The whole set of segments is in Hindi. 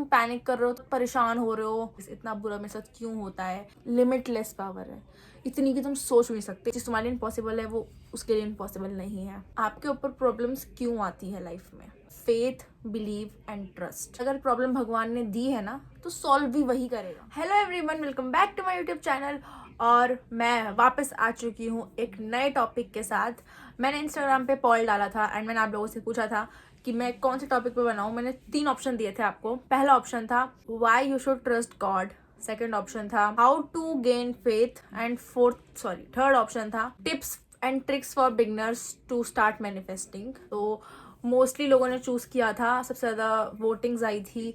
तुम पैनिक कर रहे हो, तो परेशान हो रहे हो, इतना बुरा मेरे साथ क्यों होता है। लिमिटलेस पावर है, इतनी कि तुम सोच नहीं सकते। जिस तुम्हारे लिए इम्पॉसिबल है वो उसके लिए इम्पॉसिबल नहीं है। आपके ऊपर प्रॉब्लम्स क्यों आती है लाइफ में? Faith, believe and trust. अगर प्रॉब्लम भगवान ने दी है ना तो सॉल्व भी वही करेगा। Hello everyone, welcome back to my YouTube channel. और मैं वापस आ चुकी हूँ एक नए टॉपिक के साथ। मैंने इंस्टाग्राम पे पॉल डाला था एंड मैंने आप लोगों से पूछा था कि मैं कौन से टॉपिक पे बनाऊँ। मैंने 3 ऑप्शन दिए थे आपको। पहला ऑप्शन था why you should trust God, second option था how to gain faith and third option था tips and tricks for beginners to start manifesting. तो मोस्टली लोगों ने चूज किया था, सबसे ज़्यादा वोटिंग्स आई थी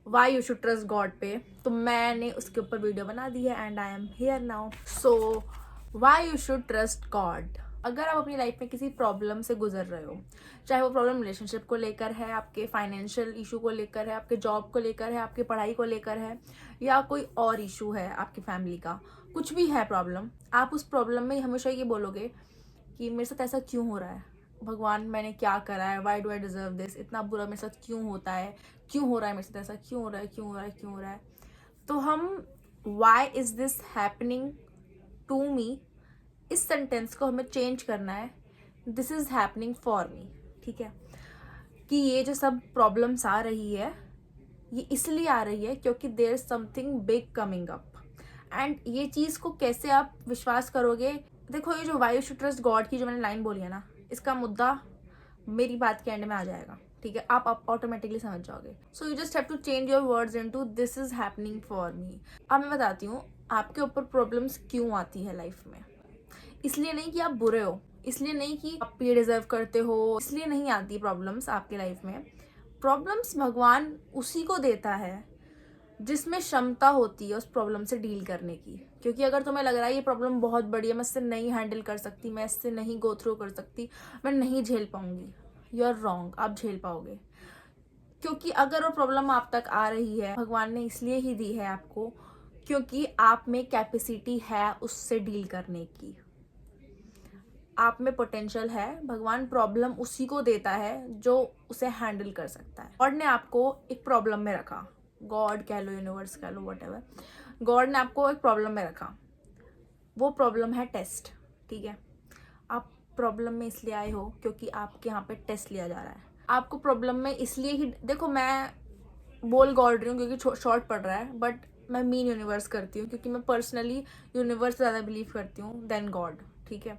why you should trust God पे, तो मैंने उसके ऊपर वीडियो बना दी है and I am here now. So why you should trust God. अगर आप अपनी लाइफ में किसी प्रॉब्लम से गुजर रहे हो, चाहे वो प्रॉब्लम रिलेशनशिप को लेकर है, आपके फाइनेंशियल इशू को लेकर है, आपके जॉब को लेकर है, आपकी पढ़ाई को लेकर है, या कोई और इशू है आपकी फैमिली का, कुछ भी है प्रॉब्लम, आप उस प्रॉब्लम में हमेशा ये बोलोगे कि मेरे साथ ऐसा क्यों हो रहा है, भगवान मैंने क्या करा है, why do I deserve this, इतना बुरा मेरे साथ क्यों होता है, क्यों हो रहा है मेरे साथ ऐसा, क्यों हो रहा है, क्यों हो रहा है, क्यों हो रहा है। तो हम why is this happening to me, इस सेंटेंस को हमें चेंज करना है, this is happening for me. ठीक है, कि ये जो सब प्रॉब्लम्स आ रही है ये इसलिए आ रही है क्योंकि there is something big coming up. And ये चीज़ को कैसे आप विश्वास करोगे? देखो, ये जो why you should trust God की जो मैंने लाइन बोली है ना, इसका मुद्दा मेरी बात के एंड में आ जाएगा। ठीक है, आप ऑटोमेटिकली समझ जाओगे। So you just have to change your words into this is happening for me. अब मैं बताती हूँ आपके ऊपर प्रॉब्लम्स क्यों आती है लाइफ में। इसलिए नहीं कि आप बुरे हो, इसलिए नहीं कि आप ये डिजर्व करते हो, इसलिए नहीं आती प्रॉब्लम्स आपके लाइफ में। प्रॉब्लम्स भगवान उसी को देता है जिसमें क्षमता होती है उस प्रॉब्लम से डील करने की। क्योंकि अगर तुम्हें लग रहा है ये प्रॉब्लम बहुत बड़ी है, मैं इससे नहीं हैंडल कर सकती, मैं इससे नहीं गो थ्रू कर सकती, मैं नहीं झेल पाऊंगी, यू आर रॉन्ग। आप झेल पाओगे, क्योंकि अगर वो प्रॉब्लम आप तक आ रही है भगवान ने इसलिए ही दी है आपको क्योंकि आप में कैपेसिटी है उससे डील करने की, आप में पोटेंशियल है। भगवान प्रॉब्लम उसी को देता है जो उसे हैंडल कर सकता है। गॉड ने आपको एक प्रॉब्लम में रखा, गॉड कह लो, यूनिवर्स कह लो, वट, गॉड ने आपको एक प्रॉब्लम में रखा। वो प्रॉब्लम है टेस्ट। ठीक है, आप प्रॉब्लम में इसलिए आए हो क्योंकि आपके यहाँ पे टेस्ट लिया जा रहा है। आपको प्रॉब्लम में इसलिए ही, देखो मैं बोल गॉड रही हूँ क्योंकि शॉर्ट पड़ रहा है, बट मैं मीन यूनिवर्स करती हूँ क्योंकि मैं पर्सनली यूनिवर्स ज़्यादा बिलीव करती हूँ देन गॉड। ठीक है,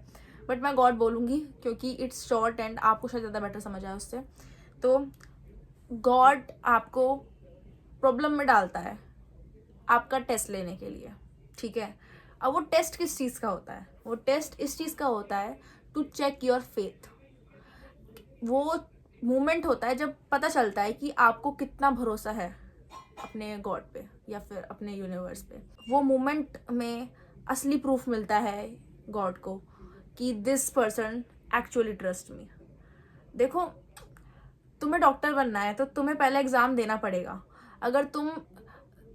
बट मैं गॉड बोलूँगी क्योंकि इट्स शॉर्ट एंड आपको शायद ज़्यादा बेटर समझ आए उससे। तो गॉड आपको प्रॉब्लम में डालता है आपका टेस्ट लेने के लिए। ठीक है, अब वो टेस्ट किस चीज़ का होता है? वो टेस्ट इस चीज़ का होता है टू चेक योर फेथ। वो मोमेंट होता है जब पता चलता है कि आपको कितना भरोसा है अपने गॉड पे या फिर अपने यूनिवर्स पे। वो मोमेंट में असली प्रूफ मिलता है गॉड को कि this person actually trust me. देखो, तुम्हें डॉक्टर बनना है तो तुम्हें पहले एग्ज़ाम देना पड़ेगा। अगर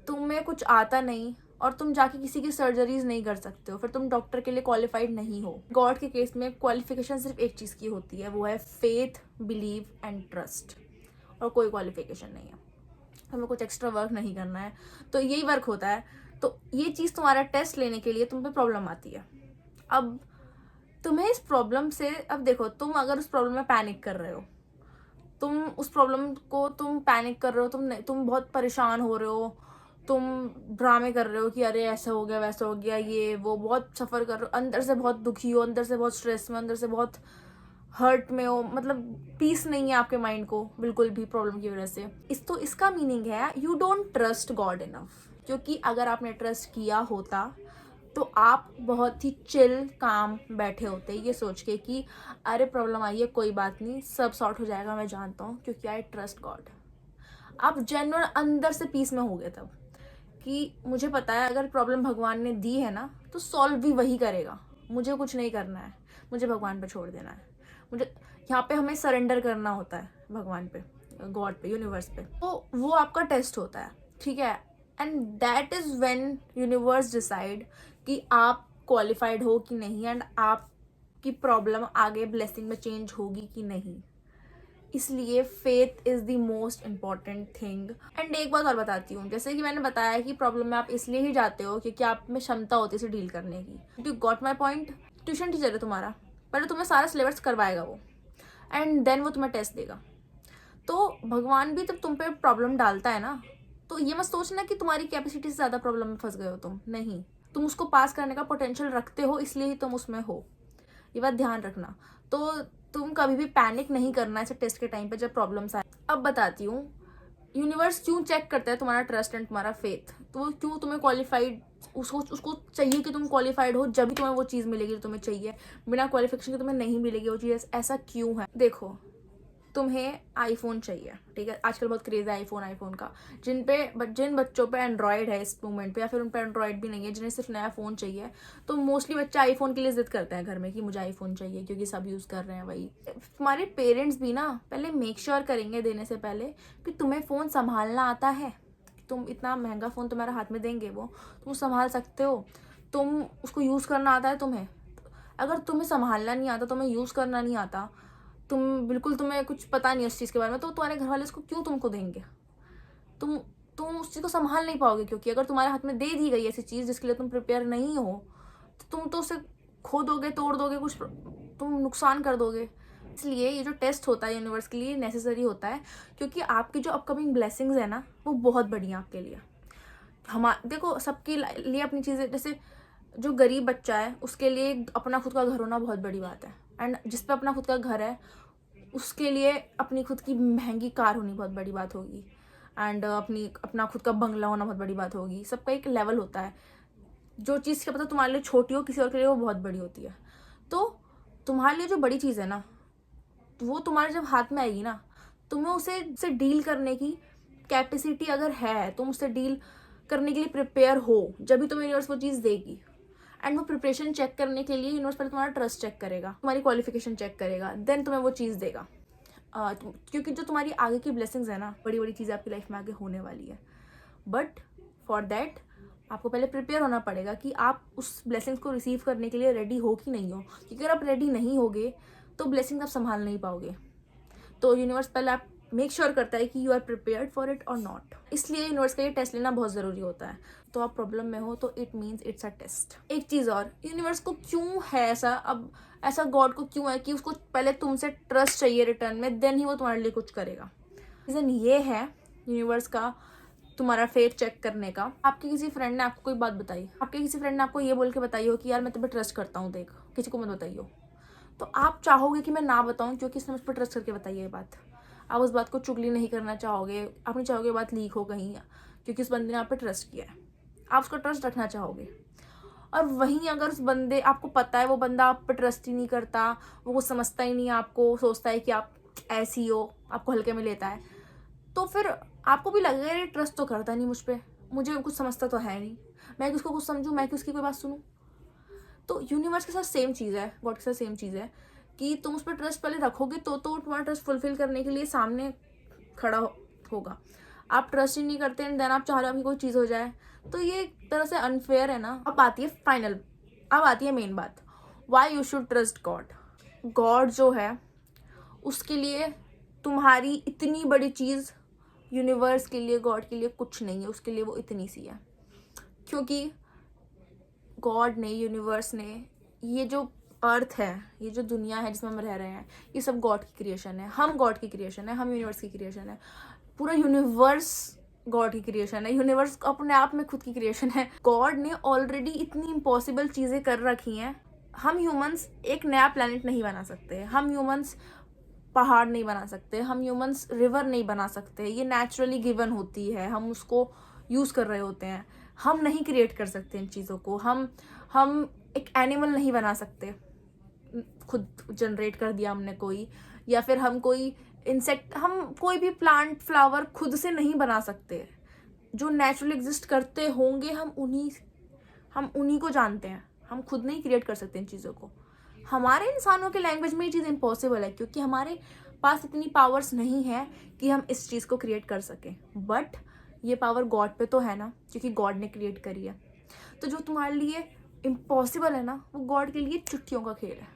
तुम्हें कुछ आता नहीं और तुम जाके किसी की सर्जरीज नहीं कर सकते हो, फिर तुम डॉक्टर के लिए क्वालिफाइड नहीं हो। गॉड के केस में क्वालिफिकेशन सिर्फ एक चीज़ की होती है, वो है फेथ, बिलीव एंड ट्रस्ट, और कोई क्वालिफिकेशन नहीं है। हमें कुछ एक्स्ट्रा वर्क नहीं करना है, तो यही वर्क होता है। तो ये चीज़ तुम्हारा टेस्ट लेने के लिए तुम पे प्रॉब्लम आती है। अब तुम्हें इस प्रॉब्लम से, अब देखो, तुम अगर उस प्रॉब्लम में पैनिक कर रहे हो, तुम उस प्रॉब्लम को तुम पैनिक कर रहे हो, तुम बहुत परेशान हो रहे हो, तुम ड्रामे कर रहे हो कि अरे ऐसा हो गया, वैसा हो गया, ये वो, बहुत सफ़र कर रहे हो, अंदर से बहुत दुखी हो, अंदर से बहुत स्ट्रेस में, अंदर से बहुत हर्ट में हो, मतलब पीस नहीं है आपके माइंड को बिल्कुल भी प्रॉब्लम की वजह से। इसका मीनिंग है you don't trust God enough. क्योंकि अगर आपने ट्रस्ट किया होता तो आप बहुत ही चिल काम बैठे होते ये सोच के कि अरे प्रॉब्लम आई है, कोई बात नहीं, सब सॉर्ट हो जाएगा, मैं जानता हूँ, क्योंकि आई ट्रस्ट गॉड। आप जेन्युइन अंदर से पीस में हो गए तब कि मुझे पता है अगर प्रॉब्लम भगवान ने दी है ना तो सॉल्व भी वही करेगा, मुझे कुछ नहीं करना है, मुझे भगवान पे छोड़ देना है। मुझे यहाँ पे हमें सरेंडर करना होता है भगवान पे, गॉड पे, यूनिवर्स पे। तो वो आपका टेस्ट होता है। ठीक है, and that is when universe decide कि आप क्वालिफाइड हो कि नहीं, एंड आपकी प्रॉब्लम आगे ब्लेसिंग में चेंज होगी कि नहीं। इसलिए faith is the most important thing. And एक बात और बताती हूँ, जैसे कि मैंने बताया कि प्रॉब्लम में आप इसलिए ही जाते हो क्योंकि आप में क्षमता होती है इसे डील करने की। You got my point. Tuition teacher है तुम्हारा, पहले तुम्हें सारा सिलेबस करवाएगा वो, एंड देन वो तुम्हें टेस्ट देगा। तो भगवान भी जब तुम पे प्रॉब्लम डालता है ना, तो ये मत सोचना कि तुम्हारी कैपेसिटी से ज़्यादा प्रॉब्लम में फंस गए हो तुम। नहीं, तुम उसको पास करने का पोटेंशियल रखते हो, इसलिए ही तुम उसमें हो। ये बात ध्यान रखना। तो तुम कभी भी पैनिक नहीं करना ऐसे टेस्ट के टाइम पे जब प्रॉब्लम्स आए। अब बताती हूँ यूनिवर्स क्यों चेक करता है तुम्हारा ट्रस्ट एंड तुम्हारा फेथ। तो वो क्यों तुम्हें क्वालिफाइड, उसको चाहिए कि तुम क्वालिफाइड हो, जब भी तुम्हें वो चीज़ मिलेगी जो तुम्हें चाहिए। बिना क्वालिफिकेशन के तुम्हें नहीं मिलेगी वो चीज़। ऐसा क्यों है? देखो, तुम्हें आईफोन चाहिए, ठीक है, आजकल बहुत क्रेज है आईफोन का। जिन बच्चों पे एंड्रॉयड है इस मोमेंट पे, या फिर उन पे एंड्रॉयड भी नहीं है, जिन्हें सिर्फ नया फ़ोन चाहिए, तो मोस्टली बच्चे आईफोन के लिए जिद करते हैं घर में कि मुझे आईफोन चाहिए क्योंकि सब यूज़ कर रहे हैं वही। तुम्हारे पेरेंट्स भी ना पहले मेक श्योर करेंगे देने से पहले कि तुम्हें फ़ोन संभालना आता है। तुम इतना महंगा फ़ोन तुम्हारे हाथ में देंगे, वो तुम संभाल सकते हो, तुम उसको यूज़ करना आता है तुम्हें। अगर तुम्हें संभालना नहीं आता, तुम्हें यूज़ करना नहीं आता, तुम्हें कुछ पता नहीं उस चीज़ के बारे में, तो तुम्हारे घर वाले इसको क्यों तुमको देंगे? तुम उस चीज़ को संभाल नहीं पाओगे, क्योंकि अगर तुम्हारे हाथ में दे दी गई ऐसी चीज़ जिसके लिए तुम प्रिपेयर नहीं हो, तो तुम तो उसे खो दोगे, तोड़ दोगे, कुछ तुम नुकसान कर दोगे। इसलिए ये जो टेस्ट होता है यूनिवर्स के लिए नेसेसरी होता है, क्योंकि आपकी जो अपकमिंग ब्लेसिंग्स है ना, वो बहुत बड़ी हैं आपके लिए। देखो, सबके लिए अपनी चीज़ें, जैसे जो गरीब बच्चा है उसके लिए अपना खुद का घर होना बहुत बड़ी बात है, एंड जिस पे अपना खुद का घर है उसके लिए अपनी खुद की महंगी कार होनी बहुत बड़ी बात होगी, एंड अपना खुद का बंगला होना बहुत बड़ी बात होगी। सबका एक लेवल होता है। जो चीज़ क्या पता तुम्हारे लिए छोटी हो, किसी और के लिए वो बहुत बड़ी होती है। तो तुम्हारे लिए जो बड़ी चीज़ है ना, वो तुम्हारे जब हाथ में आएगी ना, तुम्हें उसे डील करने की कैपेसिटी अगर है, तुम उससे डील करने के लिए प्रिपेयर हो, जब भी तुम्हें यूनिवर्स वो चीज़ देगी। एंड वो प्रिपरेशन चेक करने के लिए यूनिवर्स पहले तुम्हारा ट्रस्ट चेक करेगा, तुम्हारी क्वालिफिकेशन चेक करेगा, देन तुम्हें वो चीज़ देगा। क्योंकि जो तुम्हारी आगे की ब्लेसिंग्स है ना, बड़ी बड़ी चीज़ें आपकी लाइफ में आगे होने वाली है, बट फॉर दैट आपको पहले प्रिपेयर होना पड़ेगा कि आप उस ब्लेसिंग्स को रिसीव करने के लिए रेडी हो कि नहीं हो। क्योंकि अगर आप रेडी नहीं होगे तो ब्लेसिंग्स आप संभाल नहीं पाओगे। तो यूनिवर्स पहले आप मेक श्योर करता है कि you are prepared for it और नॉट। इसलिए यूनिवर्स का ये टेस्ट लेना बहुत ज़रूरी होता है। तो आप प्रॉब्लम में हो तो it means it's a test. एक चीज़ और, यूनिवर्स को क्यों है ऐसा, अब ऐसा गॉड को क्यों है कि उसको पहले तुमसे ट्रस्ट चाहिए रिटर्न में, देन ही वो तुम्हारे लिए कुछ करेगा। रीज़न ये है यूनिवर्स का तुम्हारा फेथ चेक करने का। आपके किसी फ्रेंड ने आपको कोई बात बताई, आपके किसी फ्रेंड ने आपको ये बोल के बताई हो कि यार मैं तुम्हें ट्रस्ट करता हूँ, देख किसी को मत बताइयो, तो आप चाहोगे कि मैं ना बताऊं क्योंकि इसने मुझ पर ट्रस्ट करके बताई है ये बात। आप उस बात को चुगली नहीं करना चाहोगे, आप नहीं चाहोगे बात लीक हो कहीं, क्योंकि उस बंदे ने आप पे ट्रस्ट किया है, आप उसका ट्रस्ट रखना चाहोगे। और वहीं अगर उस बंदे, आपको पता है वो बंदा आप पे ट्रस्ट ही नहीं करता, वो कुछ समझता ही नहीं, आपको सोचता है कि आप ऐसी हो, आपको हल्के में लेता है, तो फिर आपको भी लगेगा ये ट्रस्ट तो करता नहीं मुझ पर, मुझे कुछ समझता तो है नहीं, मैं किसको कुछ समझूँ, मैं किसकी कोई बात सुनूँ। तो यूनिवर्स के साथ सेम चीज़ है, गॉड के साथ सेम चीज़ है कि तुम उस पर ट्रस्ट पहले रखोगे तो तुम्हारा ट्रस्ट फुलफिल करने के लिए सामने खड़ा होगा। आप ट्रस्ट ही नहीं करते एंड देन आप चाह रहे हो आपकी कोई चीज़ हो जाए, तो ये एक तरह से अनफेयर है ना। अब आती है मेन बात, why you should trust God. God जो है उसके लिए तुम्हारी इतनी बड़ी चीज़, यूनिवर्स के लिए, गॉड के लिए कुछ नहीं है, उसके लिए वो इतनी सी है। क्योंकि गॉड ने, यूनिवर्स ने, ये जो अर्थ है, ये जो दुनिया है जिसमें हम रह रहे हैं, ये सब गॉड की क्रिएशन है। हम गॉड की क्रिएशन है, हम यूनिवर्स की क्रिएशन है। पूरा यूनिवर्स गॉड की क्रिएशन है, यूनिवर्स अपने आप में खुद की क्रिएशन है। गॉड ने ऑलरेडी इतनी इम्पॉसिबल चीज़ें कर रखी हैं। हम ह्यूमंस एक नया प्लेनेट नहीं बना सकते, हम ह्यूमंस पहाड़ नहीं बना सकते, हम ह्यूमंस रिवर नहीं बना सकते, ये नेचुरली गिवन होती है, हम उसको यूज़ कर रहे होते हैं। हम नहीं क्रिएट कर सकते इन चीज़ों को, हम एक एनिमल नहीं बना सकते, खुद जनरेट कर दिया हमने कोई, या फिर हम कोई इंसेक्ट, हम कोई भी प्लांट फ्लावर खुद से नहीं बना सकते। जो नेचुरली एग्जिस्ट करते होंगे हम उन्हीं को जानते हैं, हम खुद नहीं क्रिएट कर सकते इन चीज़ों को। हमारे इंसानों के लैंग्वेज में ये चीज़ इम्पॉसिबल है, क्योंकि हमारे पास इतनी पावर्स नहीं है कि हम इस चीज़ को क्रिएट कर सकें। बट ये पावर गॉड पे तो है ना, क्योंकि गॉड ने क्रिएट करी है। तो जो तुम्हारे लिए इम्पॉसिबल है ना, वो गॉड के लिए चुटकियों का खेल है।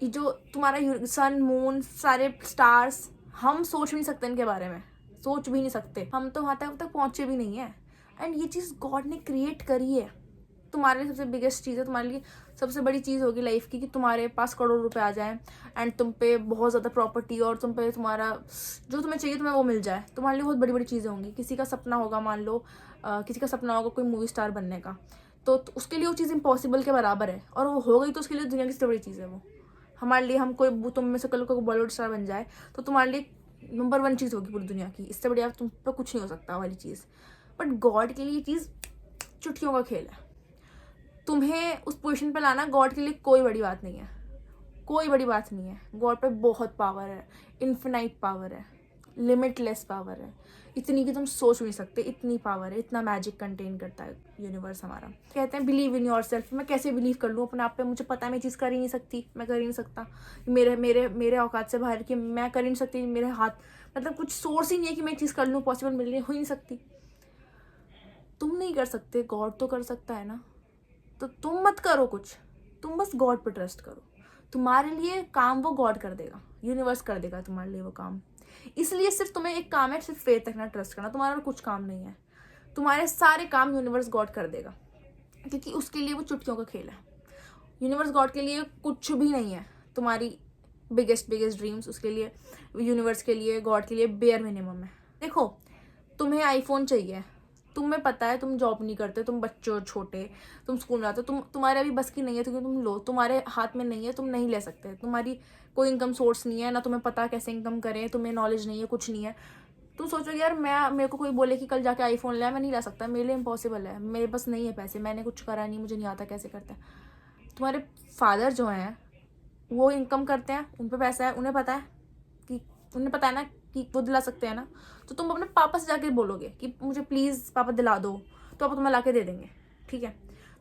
ये जो तुम्हारा सन मून सारे स्टार्स, हम सोच भी नहीं सकते इनके बारे में, सोच भी नहीं सकते, हम तो वहाँ तक पहुँचे भी नहीं है। एंड ये चीज़ गॉड ने क्रिएट करी है। तुम्हारे लिए सबसे बिगेस्ट चीज़ है, तुम्हारे लिए सबसे बड़ी चीज़ होगी लाइफ की कि तुम्हारे पास करोड़ रुपए आ जाएं एंड तुम पे बहुत ज़्यादा प्रॉपर्टी और तुम पे तुम्हारा जो तुम्हें चाहिए तुम्हें वो मिल जाए। तुम्हारे लिए बहुत बड़ी बड़ी चीज़ें होंगी। किसी का सपना होगा, मान लो किसी का सपना होगा कोई मूवी स्टार बनने का, तो उसके लिए वो चीज़ इम्पॉसिबल के बराबर है, और वो हो गई तो उसके लिए दुनिया की सबसे बड़ी चीज़ है वो। हमारे लिए हम कोई तुम में से कल कोई बॉलीवुड स्टार बन जाए तो तुम्हारे लिए नंबर 1 चीज़ होगी पूरी दुनिया की, इससे बढ़िया तुम पे कुछ नहीं हो सकता वाली चीज़। बट गॉड के लिए ये चीज़ चुटकियों का खेल है। तुम्हें उस पोजीशन पे लाना गॉड के लिए कोई बड़ी बात नहीं है, कोई बड़ी बात नहीं है। गॉड पे बहुत पावर है, इन्फिनाइट पावर है, लिमिटलेस पावर है, इतनी कि तुम सोच नहीं सकते, इतनी पावर है, इतना मैजिक कंटेन करता है यूनिवर्स हमारा। कहते हैं बिलीव इन योर सेल्फ। मैं कैसे बिलीव कर लूँ अपने आप पे? मुझे पता है मैं चीज़ कर ही नहीं सकती, मैं कर ही नहीं सकता, मेरे मेरे मेरे औकात से बाहर की मैं कर ही नहीं सकती, मेरे हाथ मतलब कुछ सोर्स ही नहीं है कि मैं चीज़ कर लूँ, पॉसिबल मिल रही हो ही नहीं सकती। तुम नहीं कर सकते, गॉड तो कर सकता है ना। तो तुम मत करो कुछ, तुम बस गॉड पे ट्रस्ट करो। तुम्हारे लिए काम वो गॉड कर देगा, यूनिवर्स कर देगा तुम्हारे लिए वो काम। इसलिए सिर्फ तुम्हें एक काम है, सिर्फ फेथ रखना, ट्रस्ट करना। तुम्हारा और कुछ काम नहीं है, तुम्हारे सारे काम यूनिवर्स गॉड कर देगा, क्योंकि उसके लिए वो चुटकियों का खेल है। यूनिवर्स गॉड के लिए कुछ भी नहीं है। तुम्हारी बिगेस्ट ड्रीम्स, उसके लिए यूनिवर्स के लिए, गॉड के लिए बेयर मिनिमम है। देखो, तुम्हें आईफोन चाहिए, तुम्हें पता है तुम जॉब नहीं करते, तुम बच्चे हो छोटे, तुम स्कूल में आते हो, तुम्हारे अभी बस की नहीं है क्योंकि तुम लो, तुम्हारे हाथ में नहीं है, तुम नहीं ले सकते, तुम्हारी कोई इनकम सोर्स नहीं है, ना तुम्हें पता कैसे इनकम करें, तुम्हें नॉलेज नहीं है, कुछ नहीं है। तुम सोचोगे यार मेरे को कोई बोले कि कल जाके आईफोन ले, मैं नहीं ला सकता, मेरे लिए इम्पॉसिबल है, मेरे पास नहीं है पैसे, मैंने कुछ करा नहीं, मुझे नहीं आता कैसे करते हैं। तुम्हारे फादर जो हैं वो इनकम करते हैं, उन पे पैसा है, उन्हें पता है कि उन्हें पता है ना कि वो दिला सकते हैं ना। तो तुम अपने पापा से जाके बोलोगे कि मुझे प्लीज़ पापा दिला दो, तो पापा तुम्हें ला के दे देंगे, ठीक है।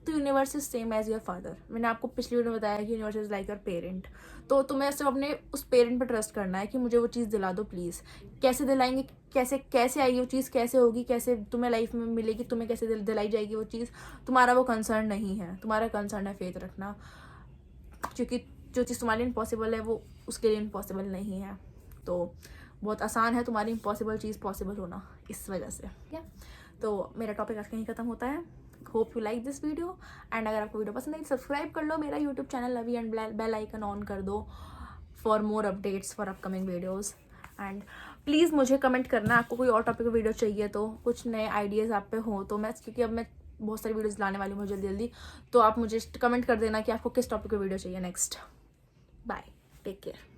तो universe is same as your father. मैंने आपको पिछली वीडियो में बताया कि universe is like your parent. तो तुम्हें सिर्फ अपने उस पेरेंट पर ट्रस्ट करना है कि मुझे वो चीज़ दिला दो प्लीज़। कैसे दिलाएंगे, कैसे आएगी वो चीज़, कैसे होगी, कैसे तुम्हें लाइफ में मिलेगी, तुम्हें कैसे दिलाई जाएगी वो चीज़, तुम्हारा वो कंसर्न नहीं है। तुम्हारा कंसर्न है फेथ रखना, क्योंकि जो चीज़ तुम्हारे लिए इम्पॉसिबल है वो उसके लिए इम्पॉसिबल नहीं है। तो बहुत आसान है तुम्हारी इम्पॉसिबल चीज़ पॉसिबल होना, इस वजह से, ठीक है। तो मेरा टॉपिक आज कहीं ख़त्म होता है। Hope you like this video, and अगर आपको वीडियो पसंद आई सब्सक्राइब कर लो मेरा YouTube channel Lavi, and bell icon on कर दो for more updates for upcoming videos. And please मुझे कमेंट करना आपको कोई और टॉपिक पर वीडियो चाहिए, तो कुछ नए आइडियाज़ आप पे हो तो मैं, क्योंकि अब मैं बहुत सारी वीडियोज़ लाने वाली हूँ जल्दी, तो आप मुझे कमेंट कर देना कि आपको किस टॉपिक पर वीडियो चाहिए नेक्स्ट। Bye, take care.